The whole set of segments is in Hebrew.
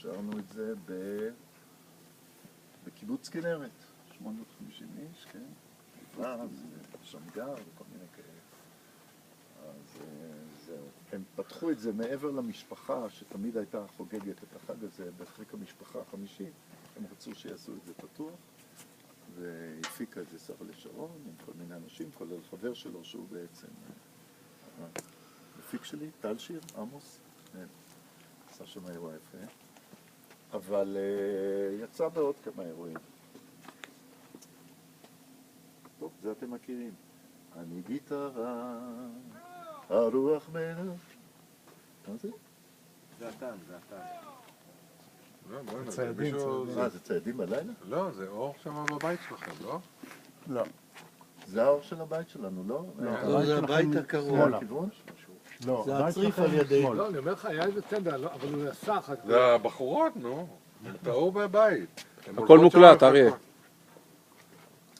שרנו את זה בקיבוץ כנרת, 850 איש, כן? אז שמגר וכל מיני כאלה. אז זהו. הם פתחו את זה מעבר למשפחה, שתמיד הייתה חוגגת את החג הזה, בחיק המשפחה החמישית. הם רצו שיעשו את זה פתוח, והפיקה את זה סבא לשרון עם כל מיני אנשים, כולל חבר שלו שהוא בעצם מפיק שלי, טל שיר, עמוס. עשה שם אירוע יפה. אבל יצא בעוד כמה אירועים. טוב, זה אתם מכירים. אני גיטרה, הרוח מנה. מה זה? זה הטעם, זה הטעם. זה ציידים. זה ציידים בלילה? לא, זה אור שם בבית שלכם, לא? לא. זה האור של הבית שלנו, לא? לא, זה הבית הקרוב. לא, זה הצריף על ידינו. לא, אני אומר לך, היה איזה צנדר, אבל הוא נסע אחת. זה הבחורות, נו. הם טעו בבית. הכל מוקלט, אריה.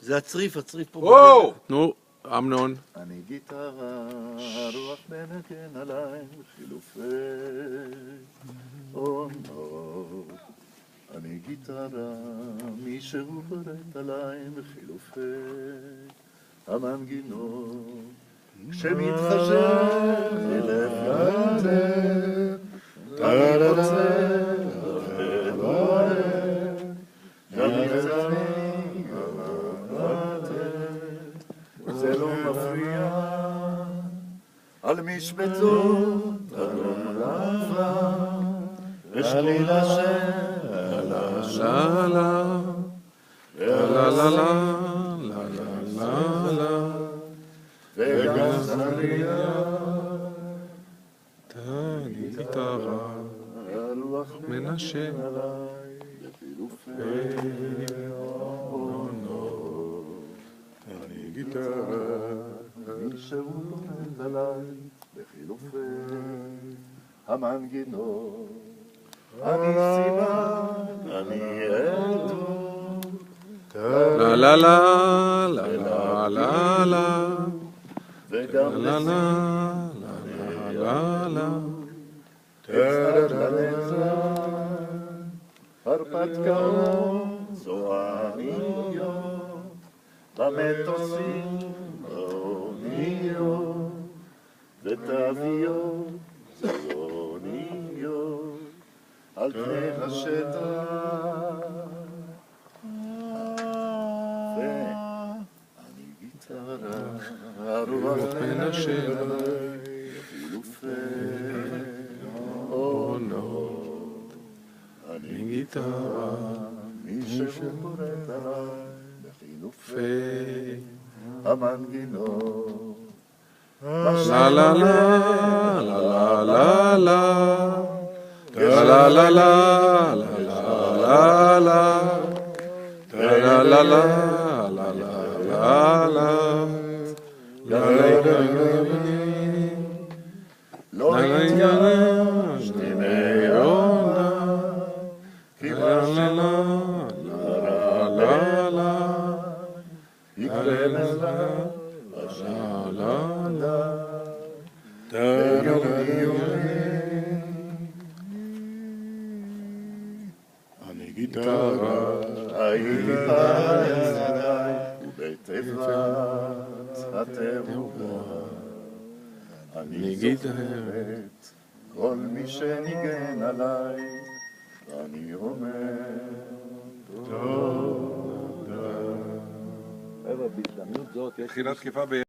זה הצריף פה. וואו! נו, אמנון. אני גיטרה, הרוח מנגן עליי חילופי עונות. אני גיטרה, מישהו פורט עליי בחילופי המנגינות. כשמתחשב אלף גדר, אני רוצה ובוער, גם יצאני זה לא מפריע על משבצות אלון לבן ושלילה של לה לה לה לה לה לה לה וגם זריה תני גיטרה הרוח מנשן עליי בחילופי עונות. אני גיטרה מישהו לומד עליי בחילופי המנגינות. אני סימן, אני עדות, לה לה לה לה לה לה וגם לה לה לה לה תצעד לנצח, הרפתקאות זוהריות, במטוסים, באוניות, ותוויות צבעוניות, על פני השטח. ואני גיטרה, הרוח מנשן עליי, חילופי עונות. אני גיטרה, מישהו פורט עליי, בחילופי המנגינות. לה לה לה לה לה לה לה לה לה לה לה לה לה לה לא התייאש דמיונה, כי מה שלא נראה לה, יקרה לה השאלה, אני גיטרה, הייתי פעם ובתיבת התרועה. אני זוכרת כל מי שניגן עליי, ואני אומר תודה. תחילת תקיפה